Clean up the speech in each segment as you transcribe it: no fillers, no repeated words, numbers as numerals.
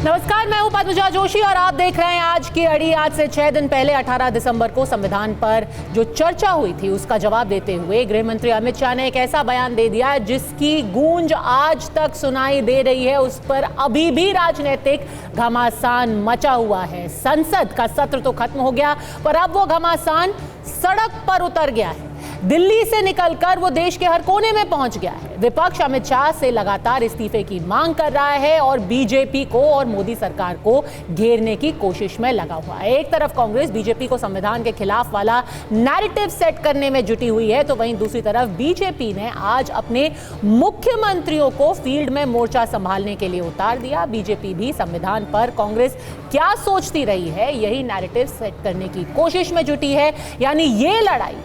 नमस्कार, मैं हूं पद्मजा जोशी और आप देख रहे हैं आज की अड़ी। आज से 6 दिन पहले 18 दिसंबर को संविधान पर जो चर्चा हुई थी उसका जवाब देते हुए गृह मंत्री अमित शाह ने एक ऐसा बयान दे दिया जिसकी गूंज आज तक सुनाई दे रही है। उस पर अभी भी राजनीतिक घमासान मचा हुआ है। संसद का सत्र तो खत्म हो गया, पर अब वो घमासान सड़क पर उतर गया है। दिल्ली से निकलकर वो देश के हर कोने में पहुंच गया है। विपक्ष अमित शाह से लगातार इस्तीफे की मांग कर रहा है और बीजेपी को और मोदी सरकार को घेरने की कोशिश में लगा हुआ है। एक तरफ कांग्रेस बीजेपी को संविधान के खिलाफ वाला नैरेटिव सेट करने में जुटी हुई है, तो वहीं दूसरी तरफ बीजेपी ने आज अपने मुख्यमंत्रियों को फील्ड में मोर्चा संभालने के लिए उतार दिया। बीजेपी भी संविधान पर कांग्रेस क्या सोचती रही है यही नैरेटिव सेट करने की कोशिश में जुटी है। यानी ये लड़ाई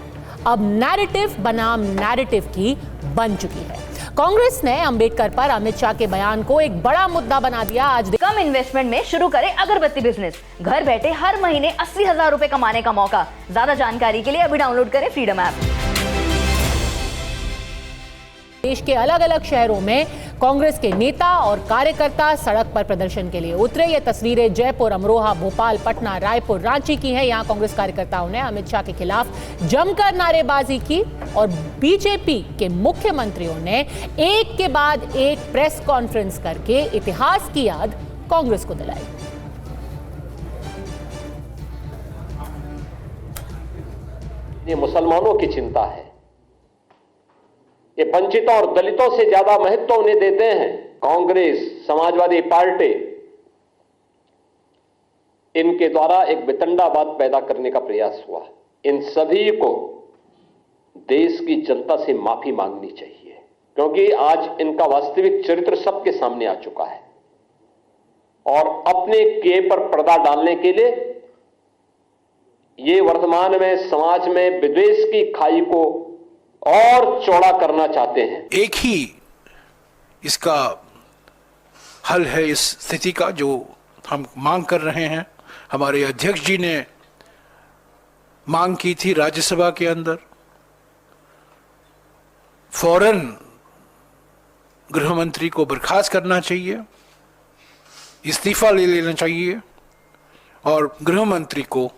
अब नैरेटिव बनाम नैरेटिव की बन चुकी है। कांग्रेस ने अंबेडकर पर अमित शाह के बयान को एक बड़ा मुद्दा बना दिया। आज कम इन्वेस्टमेंट में शुरू करें अगरबत्ती बिजनेस, घर बैठे हर महीने 80,000 रुपए कमाने का मौका। ज्यादा जानकारी के लिए अभी डाउनलोड करें फ्रीडम ऐप। देश के अलग अलग शहरों में कांग्रेस के नेता और कार्यकर्ता सड़क पर प्रदर्शन के लिए उतरे। ये तस्वीरें जयपुर, अमरोहा, भोपाल, पटना, रायपुर, रांची की हैं। यहां कांग्रेस कार्यकर्ताओं ने अमित शाह के खिलाफ जमकर नारेबाजी की और बीजेपी के मुख्यमंत्रियों ने एक के बाद एक प्रेस कॉन्फ्रेंस करके इतिहास की याद कांग्रेस को दिलाई। ये मुसलमानों की चिंता है। ये वंचितों और दलितों से ज्यादा महत्व उन्हें देते हैं। कांग्रेस, समाजवादी पार्टी, इनके द्वारा एक वितंडावाद पैदा करने का प्रयास हुआ। इन सभी को देश की जनता से माफी मांगनी चाहिए, क्योंकि आज इनका वास्तविक चरित्र सबके सामने आ चुका है और अपने किए पर पर्दा डालने के लिए ये वर्तमान में समाज में विद्वेष की खाई को और चौड़ा करना चाहते हैं। एक ही इसका हल है इस स्थिति का जो हम मांग कर रहे हैं। हमारे अध्यक्ष जी ने मांग की थी राज्यसभा के अंदर, फौरन गृह मंत्री को बर्खास्त करना चाहिए, इस्तीफा ले लेना चाहिए और गृह मंत्री को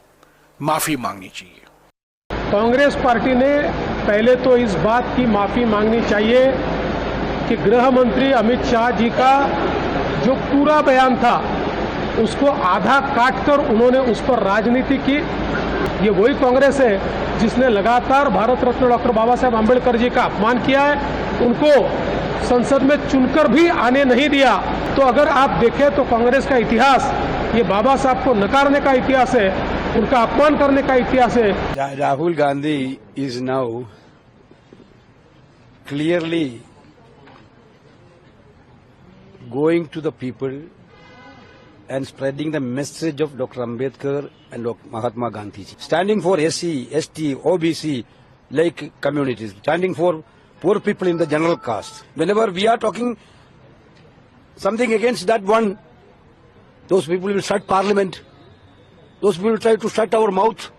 माफी मांगनी चाहिए। कांग्रेस पार्टी ने पहले तो इस बात की माफी मांगनी चाहिए कि गृह मंत्री अमित शाह जी का जो पूरा बयान था उसको आधा काटकर उन्होंने उस पर राजनीति की। ये वही कांग्रेस है जिसने लगातार भारत रत्न डॉक्टर बाबा साहेब आंबेडकर जी का अपमान किया है, उनको संसद में चुनकर भी आने नहीं दिया। तो अगर आप देखें तो कांग्रेस का इतिहास ये बाबा साहब को नकारने का इतिहास है, उनका अपमान करने का इतिहास है। Rahul Gandhi is now clearly going to the people and spreading the message of Dr. Ambedkar and Dr. Mahatma Gandhi ji. Standing for SC, ST, OBC like communities, standing for poor people in the general caste. Whenever we are talking something against that one, those people will shut parliament. Those people will try to shut our mouth.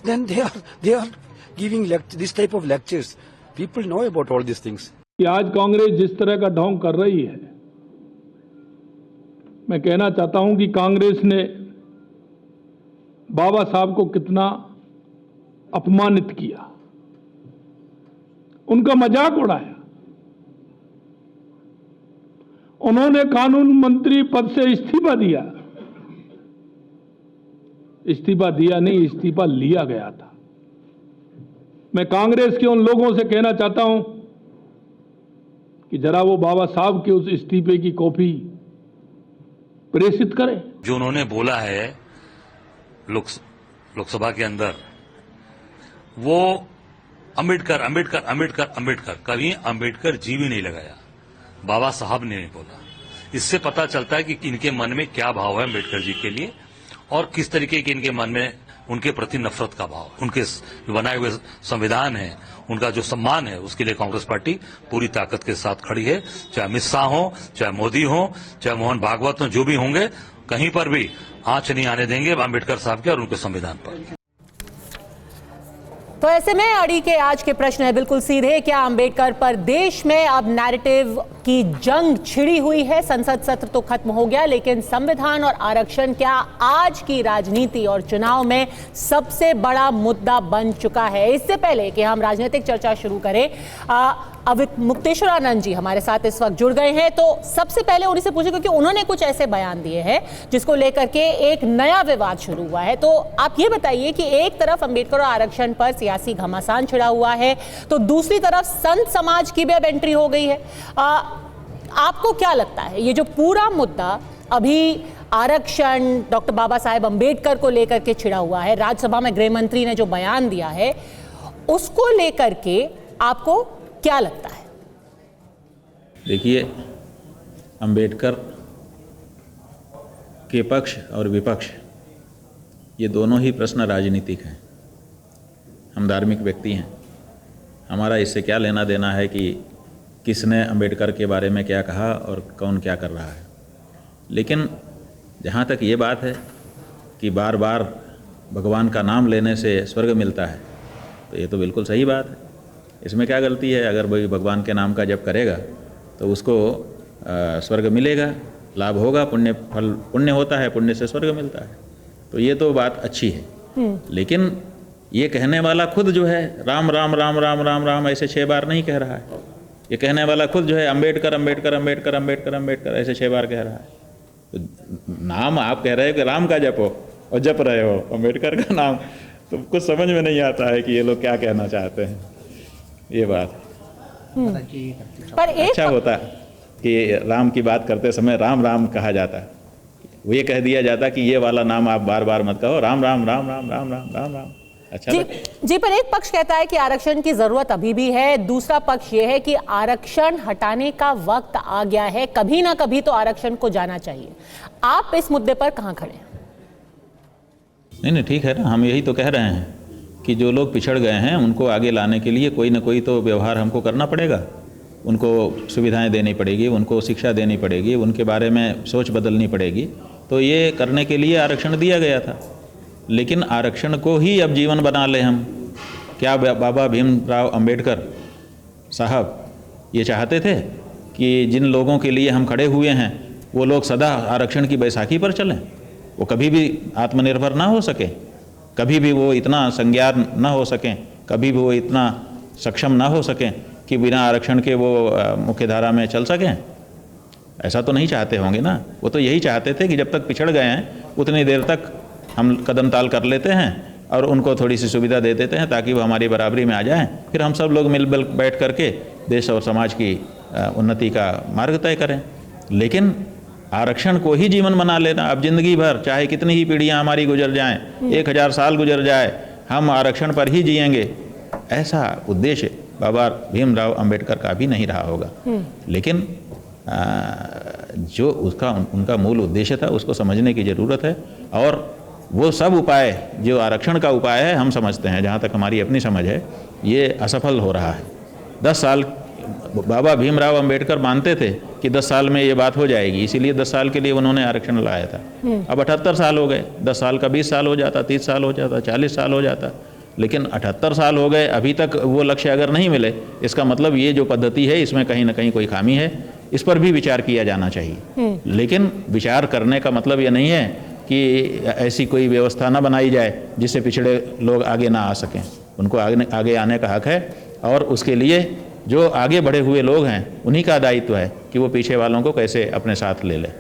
Then they are giving this type of lectures. People know about all these things. कि आज कांग्रेस जिस तरह का ढोंग कर रही है, मैं कहना चाहता हूं कि कांग्रेस ने बाबा साहब को कितना अपमानित किया, उनका मजाक उड़ाया। उन्होंने कानून मंत्री पद से इस्तीफा दिया। इस्तीफा दिया नहीं, इस्तीफा लिया गया था। मैं कांग्रेस के उन लोगों से कहना चाहता हूं कि जरा वो बाबा साहब के उस इस्तीफे की कॉपी प्रेषित करें। जो उन्होंने बोला है लोकसभा के अंदर, वो अंबेडकर अंबेडकर अंबेडकर अंबेडकर, कभी अंबेडकर जी भी नहीं लगाया, बाबा साहब ने नहीं बोला। इससे पता चलता है कि इनके मन में क्या भाव है अंबेडकर जी के लिए और किस तरीके के इनके मन में उनके प्रति नफरत का भाव, उनके बनाए हुए संविधान है, उनका जो सम्मान है, उसके लिए कांग्रेस पार्टी पूरी ताकत के साथ खड़ी है। चाहे अमित शाह हो, चाहे मोदी हो, चाहे मोहन भागवत हो, जो भी होंगे, कहीं पर भी आंच नहीं आने देंगे अंबेडकर साहब के और उनके संविधान पर। तो ऐसे में अड़ी के आज के प्रश्न है बिल्कुल सीधे, क्या अंबेडकर पर देश में अब नैरेटिव की जंग छिड़ी हुई है? संसद सत्र तो खत्म हो गया, लेकिन संविधान और आरक्षण क्या आज की राजनीति और चुनाव में सबसे बड़ा मुद्दा बन चुका है? इससे पहले कि हम राजनीतिक चर्चा शुरू करें, अब मुक्तेश्वर आनंद जी हमारे साथ इस वक्त जुड़ गए हैं, तो सबसे पहले उन्हीं से पूछे, क्योंकि उन्होंने कुछ ऐसे बयान दिए हैं जिसको लेकर के एक नया विवाद शुरू हुआ है। तो आप ये बताइए कि एक तरफ अंबेडकर और आरक्षण पर सियासी घमासान छिड़ा हुआ है, तो दूसरी तरफ संत समाज की भी अब एंट्री हो गई है। आपको क्या लगता है, ये जो पूरा मुद्दा अभी आरक्षण, डॉक्टर बाबा साहेब अंबेडकर को लेकर के छिड़ा हुआ है, राज्यसभा में गृह मंत्री ने जो बयान दिया है, उसको लेकर के आपको क्या लगता है? देखिए, अंबेडकर के पक्ष और विपक्ष ये दोनों ही प्रश्न राजनीतिक हैं। हम धार्मिक व्यक्ति हैं, हमारा इससे क्या लेना देना है कि किसने अंबेडकर के बारे में क्या कहा और कौन क्या कर रहा है। लेकिन जहाँ तक ये बात है कि बार बार भगवान का नाम लेने से स्वर्ग मिलता है, तो ये तो बिल्कुल सही बात है। इसमें क्या गलती है? अगर भाई भगवान के नाम का जप करेगा तो उसको स्वर्ग मिलेगा, लाभ होगा, पुण्य होता है, पुण्य से स्वर्ग मिलता है, तो ये तो बात अच्छी है। लेकिन ये कहने वाला खुद जो है राम राम राम राम राम राम ऐसे 6 बार नहीं कह रहा है। ये कहने वाला खुद जो है अंबेडकर अंबेडकर अंबेडकर अंबेडकर अंबेडकर ऐसे 6 बार कह रहा है। तो नाम आप कह रहे हो कि राम का जपो और जप रहे हो अंबेडकर का नाम, तो कुछ समझ में नहीं आता है कि ये लोग क्या कहना चाहते हैं। ये बात पर अच्छा होता कि राम की बात करते समय राम राम कहा जाता, वो ये कह दिया जाता कि ये वाला नाम आप बार बार मत कहो, राम राम राम राम राम राम राम राम। अच्छा जी, पर एक पक्ष कहता है कि आरक्षण की जरूरत अभी भी है, दूसरा पक्ष ये है कि आरक्षण हटाने का वक्त आ गया है, कभी ना कभी तो आरक्षण को जाना चाहिए। आप इस मुद्दे पर कहां खड़े हैं? नहीं, ठीक है ना, हम यही तो कह रहे हैं कि जो लोग पिछड़ गए हैं उनको आगे लाने के लिए कोई ना कोई तो व्यवहार हमको करना पड़ेगा। उनको सुविधाएं देनी पड़ेगी, उनको शिक्षा देनी पड़ेगी, उनके बारे में सोच बदलनी पड़ेगी। तो ये करने के लिए आरक्षण दिया गया था। लेकिन आरक्षण को ही अब जीवन बना ले हम। क्या बाबा भीमराव अंबेडकर साहब ये चाहते थे कि जिन लोगों के लिए हम खड़े हुए हैं वो लोग सदा आरक्षण की बैसाखी पर चलें? वो कभी भी आत्मनिर्भर ना हो सके, कभी भी वो इतना संज्ञान ना हो सकें, कभी भी वो इतना सक्षम ना हो सकें कि बिना आरक्षण के वो मुख्य धारा में चल सकें? ऐसा तो नहीं चाहते होंगे ना। वो तो यही चाहते थे कि जब तक पिछड़ गए हैं उतनी देर तक हम कदम ताल कर लेते हैं और उनको थोड़ी सी सुविधा दे देते हैं ताकि वो हमारी बराबरी में आ जाएं, फिर हम सब लोग मिल बैठ करके देश और समाज की उन्नति का मार्ग तय करें। लेकिन आरक्षण को ही जीवन बना लेना, अब जिंदगी भर चाहे कितनी ही पीढ़ियां हमारी गुजर जाएं, 1000 साल गुजर जाए, हम आरक्षण पर ही जिएंगे, ऐसा उद्देश्य बाबा भीमराव अंबेडकर का भी नहीं रहा होगा। लेकिन जो उनका मूल उद्देश्य था उसको समझने की ज़रूरत है। और वो सब उपाय जो आरक्षण का उपाय है, हम समझते हैं, जहाँ तक हमारी अपनी समझ है, ये असफल हो रहा है। 10 साल बाबा भीमराव अंबेडकर मानते थे कि 10 साल में ये बात हो जाएगी, इसीलिए 10 साल के लिए उन्होंने आरक्षण लाया था। अब 78 साल हो गए, 10 साल का 20 साल हो जाता, 30 साल हो जाता, 40 साल हो जाता, लेकिन 78 साल हो गए, अभी तक वो लक्ष्य अगर नहीं मिले, इसका मतलब ये जो पद्धति है इसमें कहीं ना कहीं कोई खामी है। इस पर भी विचार किया जाना चाहिए। लेकिन विचार करने का मतलब ये नहीं है कि ऐसी कोई व्यवस्था ना बनाई जाए जिससे पिछड़े लोग आगे ना आ सकें। उनको आगे आने का हक है, और उसके लिए जो आगे बढ़े हुए लोग हैं उन्हीं का दायित्व है कि वो पीछे वालों को कैसे अपने साथ ले लें।